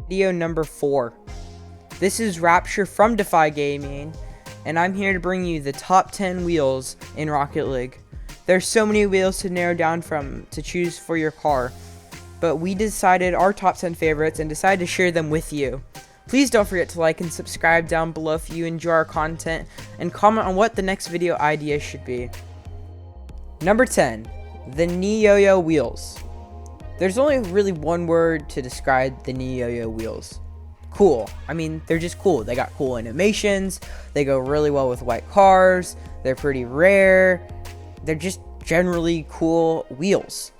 Video number 4. This is Rapture from Defy Gaming, and I'm here to bring you the top 10 wheels in Rocket League. There's so many wheels to narrow down from to choose for your car, but we decided our top 10 favorites and decided to share them with you. Please don't forget to like and subscribe down below if you enjoy our content, and comment on what the next video idea should be. Number 10. The Yo-Yo wheels. There's only really one word to describe the Yo-Yo wheels. Cool. I mean, they're just cool. They got cool animations. They go really well with white cars. They're pretty rare. They're just generally cool wheels.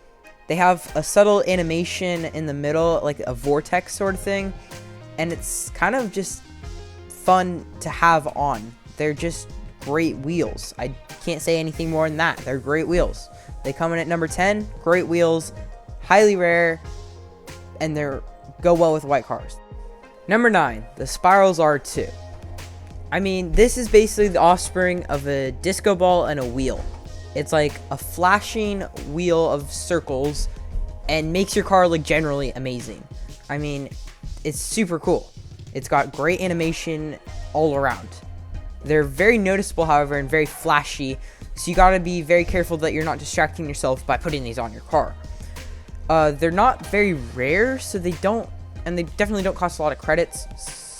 They have a subtle animation in the middle, like a vortex sort of thing. And it's kind of just fun to have on. They're just great wheels. I can't say anything more than that. They're great wheels. They come in at number 10. Great wheels. Highly rare, and they go well with white cars. Number 9, the Spirals R2. I mean, this is basically the offspring of a disco ball and a wheel. It's like a flashing wheel of circles and makes your car look generally amazing. I mean, it's super cool. It's got great animation all around. They're very noticeable, however, and very flashy, so you gotta be very careful that you're not distracting yourself by putting these on your car. They're not very rare, so they definitely don't cost a lot of credits,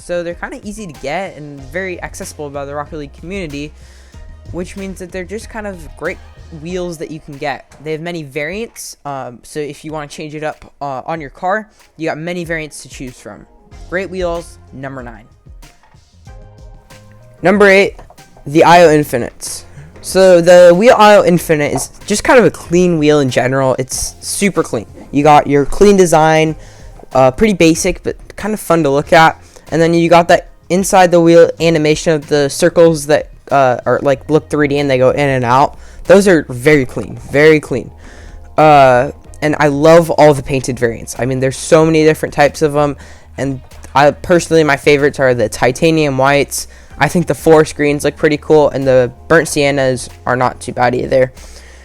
so they're kind of easy to get and very accessible by the Rocket League community, which means that they're just kind of great wheels that you can get. They have many variants, so if you want to change it up on your car, you got many variants to choose from. Great wheels. Number 9. Number 8, the IO Infinites. So the wheel IO Infinite is just kind of a clean wheel in general. It's super clean. You got your clean design, pretty basic but kind of fun to look at, and then you got that inside the wheel animation of the circles that are like look 3D and they go in and out. Those are very clean, very clean. And I love all the painted variants. I mean, there's so many different types of them, and I personally, my favorites are the titanium whites. I think the forest greens look pretty cool, and the burnt siennas are not too bad either.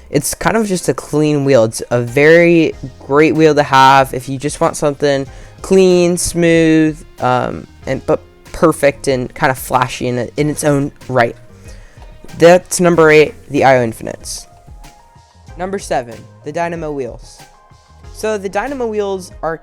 It's kind of just a clean wheel. It's a very great wheel to have if you just want something clean, smooth, but perfect and kind of flashy in its own right. That's number 8, the IO Infinites. Number 7, the Dynamo wheels. So the Dynamo wheels are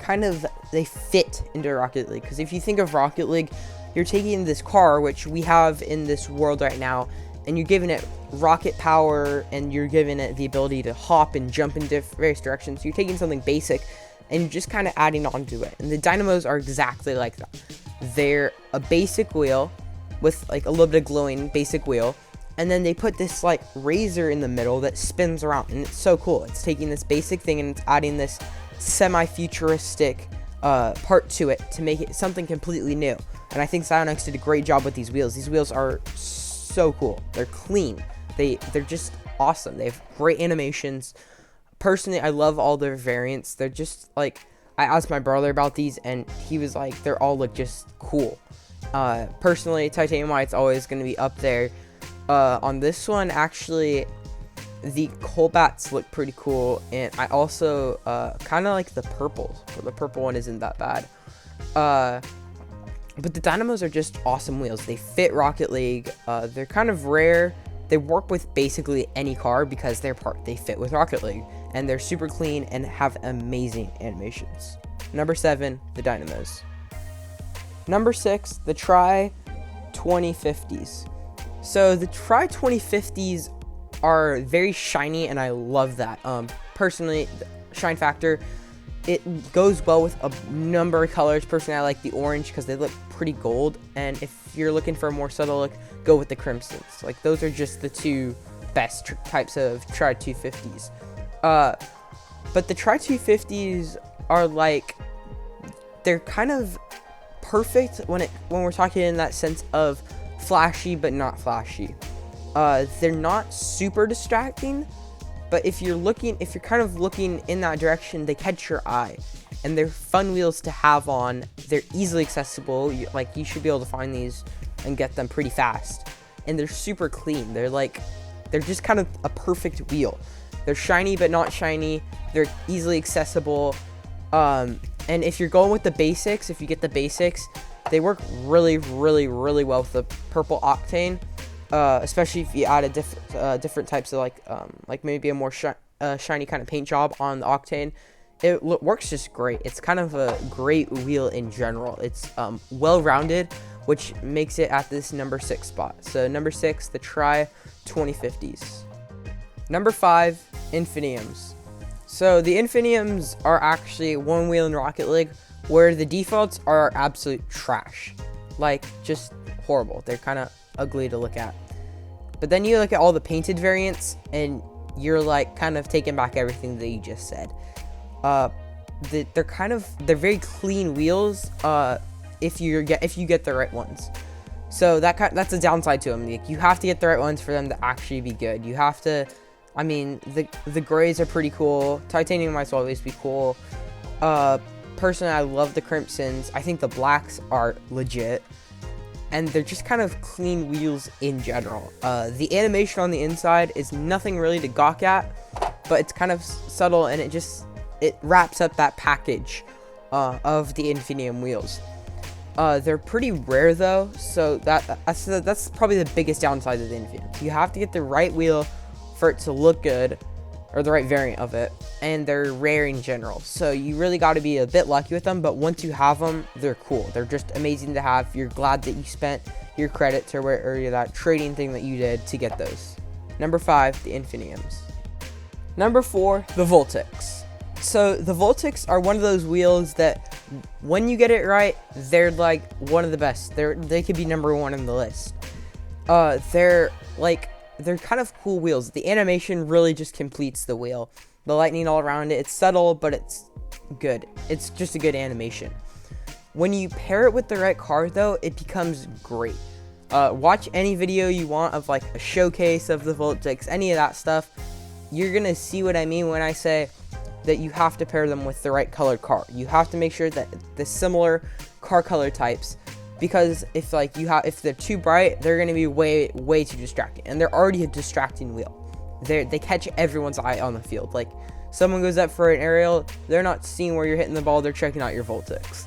they fit into Rocket League, because if you think of Rocket League, you're taking this car, which we have in this world right now, and you're giving it rocket power, and you're giving it the ability to hop and jump in various directions. So you're taking something basic, and you're just kind of adding on to it. And the Dynamos are exactly like that. They're a basic wheel with like a little bit of glowing basic wheel, and then they put this like razor in the middle that spins around, and it's so cool. It's taking this basic thing and it's adding this semi-futuristic part to it to make it something completely new. And I think Psyonix did a great job with these wheels. These wheels are so cool. They're clean. They're just awesome. They have great animations. Personally, I love all their variants. They're just like, I asked my brother about these, and he was like, they all look just cool. Personally, Titanium White's always going to be up there. On this one, actually, the Colbats look pretty cool, and I also kind of like the purples. The purple one isn't that bad. But the Dynamos are just awesome wheels. They fit Rocket League. They're kind of rare. They work with basically any car because they fit with Rocket League, and they're super clean and have amazing animations. Number 7, the Dynamos. Number 6, the Tri 2050s. So the Tri 2050s are very shiny, and I love that. Personally, the shine factor, it goes well with a number of colors. Personally, I like the orange because they look pretty gold, and if you're looking for a more subtle look, go with the crimsons. Like, those are just the two best types of Tri 250s. But the Tri 250s are like, they're kind of perfect when we're talking in that sense of flashy but not flashy. They're not super distracting, but if you're kind of looking in that direction, they catch your eye, and they're fun wheels to have on. They're easily accessible. You should be able to find these and get them pretty fast, and they're super clean. They're just kind of a perfect wheel. They're shiny but not shiny. They're easily accessible. And if you're going with the basics, if you get the basics, they work really, really, really well with the purple octane, especially if you add a different types of like maybe a more shiny kind of paint job on the octane. It works just great. It's kind of a great wheel in general. It's well-rounded, which makes it at this number 6 spot. So number 6, the Tri 2050s. Number 5, Infiniums. So the Infiniums are actually one wheel in Rocket League where the defaults are absolute trash. Like, just horrible. They're kind of ugly to look at. But then you look at all the painted variants, and you're like kind of taking back everything that you just said. They're very clean wheels if you get the right ones. So that's a downside to them. Like, you have to get the right ones for them to actually be good. You have to, I mean, the grays are pretty cool. Titanium might always be cool. Personally, I love the crimsons. I think the blacks are legit, and they're just kind of clean wheels in general. The animation on the inside is nothing really to gawk at, but it's kind of subtle, and it wraps up that package of the Infinium wheels. They're pretty rare though, so that's probably the biggest downside of the Infinium. You have to get the right wheel for it to look good, or the right variant of it, and they're rare in general. So you really got to be a bit lucky with them, but once you have them, they're cool. They're just amazing to have. You're glad that you spent your credits or that trading thing that you did to get those. Number 5, the Infiniums. Number 4, the Voltics. So the Voltics are one of those wheels that when you get it right, they're like one of the best. They could be number 1 on the list. They're kind of cool wheels. The animation really just completes the wheel. The lightning all around it, it's subtle, but it's good. It's just a good animation. When you pair it with the right car though, it becomes great. Watch any video you want of like a showcase of the Voltics, any of that stuff. You're gonna see what I mean when I say that you have to pair them with the right colored car. You have to make sure that the similar car color types, because if they're too bright, they're gonna be way too distracting, and they're already a distracting wheel. They catch everyone's eye on the field. Like, someone goes up for an aerial, they're not seeing where you're hitting the ball, they're checking out your Voltics.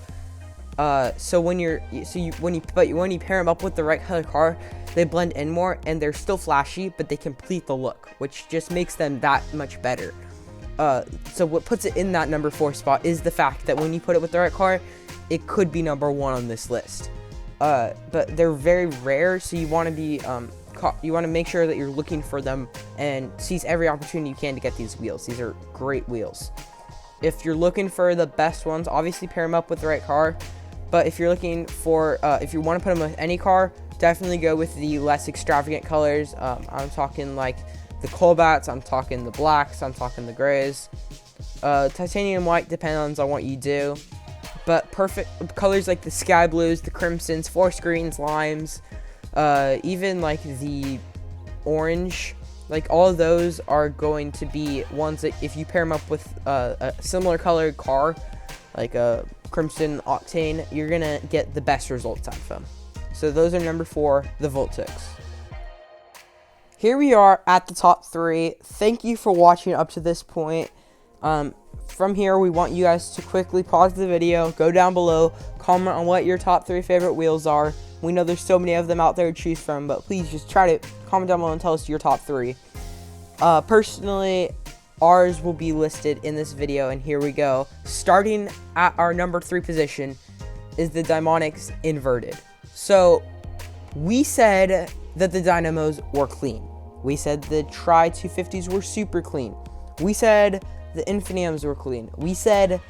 So when you pair them up with the right color car, they blend in more, and they're still flashy, but they complete the look, which just makes them that much better. So what puts it in that number 4 spot is the fact that when you put it with the right car, it could be number 1 on this list. But they're very rare, so you want to make sure that you're looking for them and seize every opportunity you can to get these wheels. These are great wheels. If you're looking for the best ones, obviously pair them up with the right car. But if you're looking for, if you want to put them with any car, definitely go with the less extravagant colors. I'm talking like the Colbats, I'm talking the blacks, I'm talking the grays. Titanium white depends on what you do. But perfect colors like the sky blues, the crimsons, forest greens, limes, even like the orange, like all of those are going to be ones that if you pair them up with a similar colored car, like a crimson octane, you're gonna get the best results out of them. So those are number 4, the Voltics. Here we are at the top 3. Thank you for watching up to this point. From here, we want you guys to quickly pause the video, go down below, comment on what your top 3 favorite wheels are. We know there's so many of them out there to choose from, but please just try to comment down below and tell us your top 3. Personally, ours will be listed in this video, and here we go. Starting at our number 3 position is the Dynamics Inverted. So, we said that the Dynamos were clean. We said the Tri 250s were super clean. We said the Infiniums were clean. We said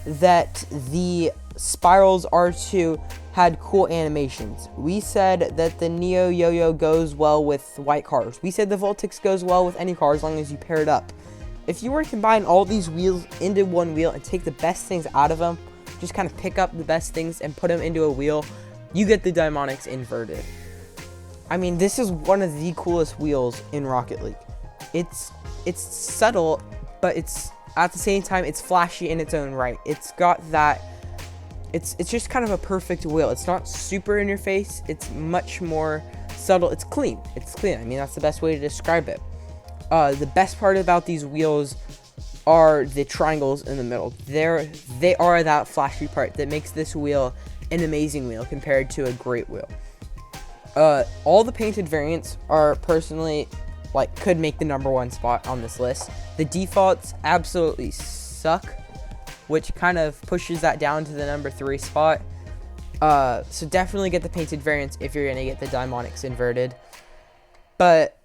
that the Spirals R2 had cool animations. We said that the Neo Yo-Yo goes well with white cars. We said the Voltics goes well with any car as long as you pair it up. If you were to combine all these wheels into one wheel and take the best things out of them, just kind of pick up the best things and put them into a wheel, you get the Dynamics Inverted. I mean, this is one of the coolest wheels in Rocket League. It's subtle, but it's at the same time it's flashy in its own right. It's got that, it's just kind of a perfect wheel. It's not super in your face. It's much more subtle. It's clean. I mean, that's the best way to describe it. The best part about these wheels are the triangles in the middle. They are that flashy part that makes this wheel an amazing wheel compared to a great wheel. All the painted variants are personally, like, could make the #1 spot on this list. The defaults absolutely suck, which kind of pushes that down to the #3 spot. So definitely get the painted variants if you're gonna get the Daimonics inverted. But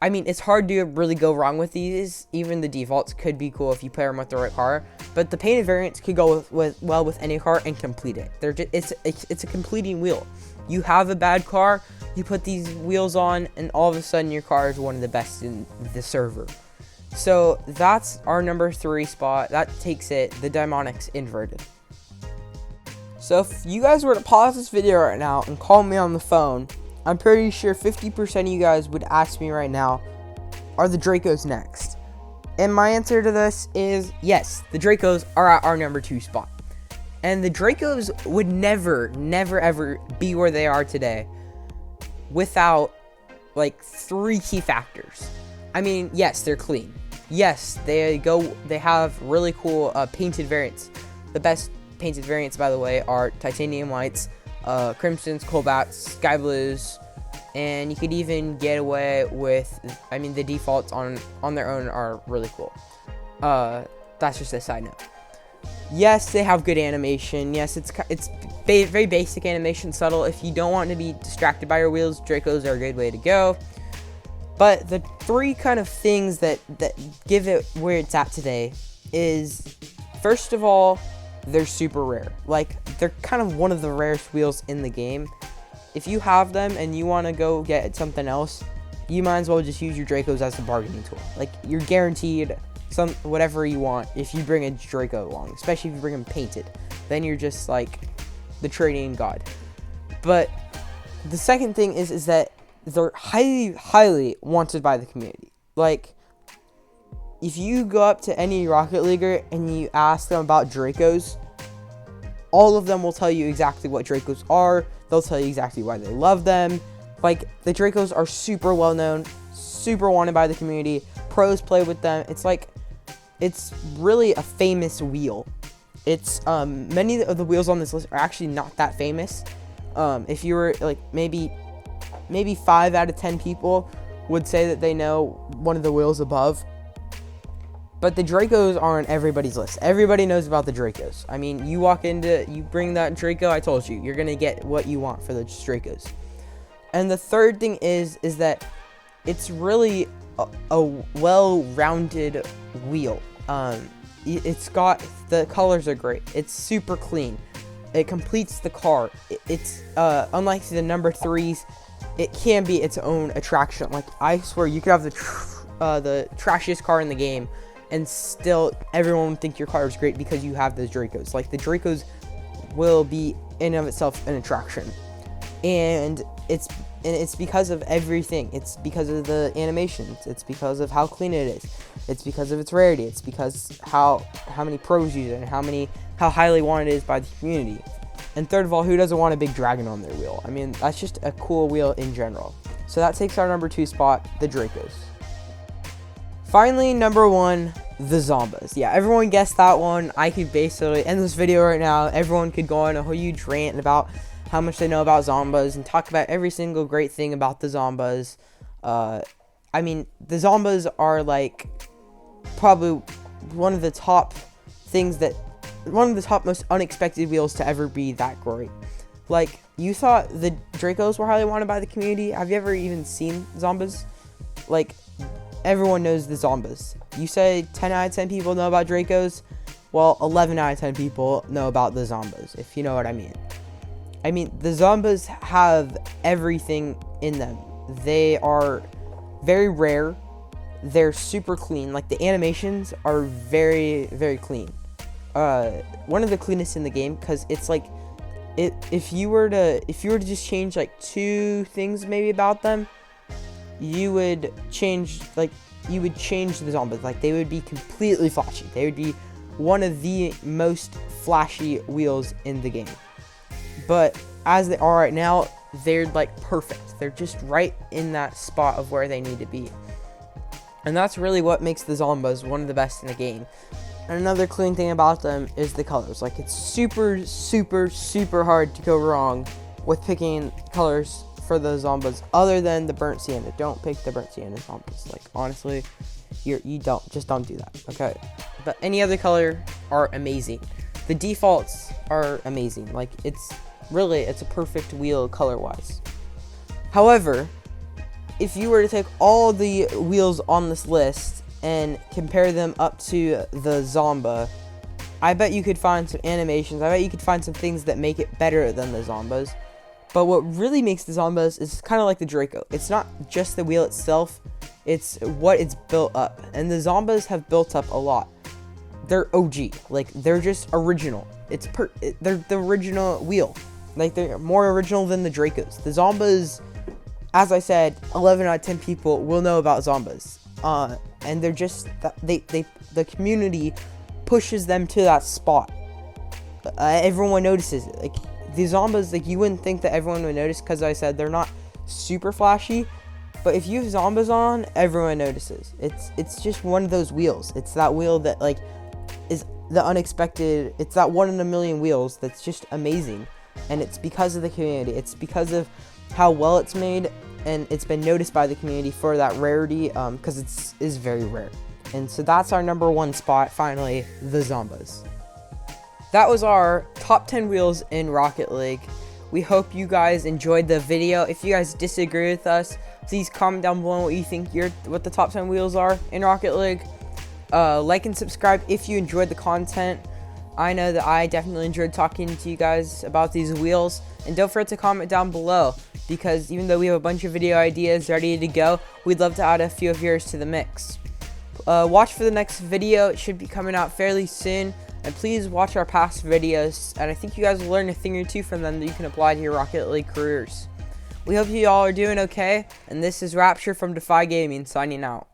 I mean, it's hard to really go wrong with these. Even the defaults could be cool if you pair them with the right car, but the painted variants could go well with any car and complete it. It's a completing wheel. You have a bad car, you put these wheels on, and all of a sudden your car is one of the best in the server. So that's our #3 spot. That takes it, the Daimonics inverted. So if you guys were to pause this video right now and call me on the phone, I'm pretty sure 50% of you guys would ask me right now, are the Dracos next? And my answer to this is yes, the Dracos are at our #2 spot. And the Dracos would never, ever be where they are today without, like, 3 key factors. I mean, yes, they're clean. Yes, they have really cool painted variants. The best painted variants, by the way, are titanium whites, crimsons, cobalts, sky blues, and you could even get away with, I mean, the defaults on their own are really cool. That's just a side note. Yes, they have good animation. Yes, it's very basic animation, subtle. If you don't want to be distracted by your wheels, Dracos are a good way to go. But the 3 kind of things that give it where it's at today is, first of all, they're super rare. Like, they're kind of one of the rarest wheels in the game. If you have them and you want to go get something else, you might as well just use your Dracos as a bargaining tool. Like, you're guaranteed whatever you want if you bring a Draco along, especially if you bring them painted. Then you're just like the trading god. But the second thing is that they're highly wanted by the community. Like, if you go up to any Rocket Leaguer and you ask them about Dracos, all of them will tell you exactly what Dracos are. They'll tell you exactly why they love them. Like, the Dracos are super well known, super wanted by the community. Pros play with them. It's really a famous wheel. It's many of the wheels on this list are actually not that famous. If you were like maybe 5 out of 10 people would say that they know one of the wheels above. But the Dracos are on everybody's list. Everybody knows about the Dracos. I mean, you bring that Draco, I told you, you're going to get what you want for the Dracos. And the third thing is that it's really a well-rounded wheel. It's got, the colors are great. It's super clean. It completes the car. It's unlike the #3s, it can be its own attraction. Like, I swear, you could have the trashiest car in the game, and still everyone would think your car is great because you have those Dracos. Like, the Dracos will be in and of itself an attraction, and it's because of everything. It's because of the animations. It's because of how clean it is. It's because of its rarity. It's because how many pros use it and how highly wanted it is by the community. And third of all, who doesn't want a big dragon on their wheel? I mean, that's just a cool wheel in general. So that takes our #2 spot, the Dracos. Finally, #1, the Zombas. Yeah, everyone guessed that one. I could basically end this video right now. Everyone could go on a whole huge rant about how much they know about Zombas and talk about every single great thing about the Zombas. I mean, the Zombas are like probably one of the top most unexpected wheels to ever be that great. Like, you thought the Dracos were highly wanted by the community. Have you ever even seen Zombas? Like, everyone knows the Zombas. You say 10 out of 10 people know about Dracos. Well, 11 out of 10 people know about the Zombas, if you know what I mean. I mean, the Zombas have everything in them. They are very rare. They're super clean. Like, the animations are very, very clean. One of the cleanest in the game, because it's like, if you were to just change like 2 things maybe about them, you would change the Zombas. Like, they would be completely flashy. They would be one of the most flashy wheels in the game. But as they are right now, they're like perfect. They're just right in that spot of where they need to be. And that's really what makes the Zombas one of the best in the game. And another clean thing about them is the colors. Like, it's super, super, super hard to go wrong with picking colors for the Zombas other than the burnt sienna. Don't pick the burnt sienna Zombas. Like, honestly, you don't do that, okay? But any other color are amazing. The defaults are amazing. Like, it's a perfect wheel color-wise. However, if you were to take all the wheels on this list and compare them up to the Zomba, I bet you could find some animations. I bet you could find some things that make it better than the Zombas. But what really makes the Zombas is kind of like the Draco. It's not just the wheel itself, it's what it's built up. And the Zombas have built up a lot. They're OG. Like, they're just original. They're the original wheel. Like, they're more original than the Dracos. The Zombas, as I said, 11 out of 10 people will know about Zombas. And they're just, the community pushes them to that spot. Everyone notices it. Like, the Zombas, like, you wouldn't think that everyone would notice because I said they're not super flashy. But if you have Zombas on, everyone notices. It's just one of those wheels. It's that wheel that, like, is the unexpected. It's that 1 in a million wheels that's just amazing. And it's because of the community. It's because of how well it's made, and it's been noticed by the community for that rarity, because it is very rare. And so that's our number 1 spot, finally, the Zombas. That was our top 10 wheels in Rocket League. We hope you guys enjoyed the video. If you guys disagree with us, please comment down below what you think what the top 10 wheels are in Rocket League. Like and subscribe if you enjoyed the content. I know that I definitely enjoyed talking to you guys about these wheels. And don't forget to comment down below, because even though we have a bunch of video ideas ready to go, we'd love to add a few of yours to the mix. Watch for the next video. It should be coming out fairly soon. And please watch our past videos, and I think you guys will learn a thing or two from them that you can apply to your Rocket League careers. We hope you all are doing okay, and this is Rapture from Defy Gaming signing out.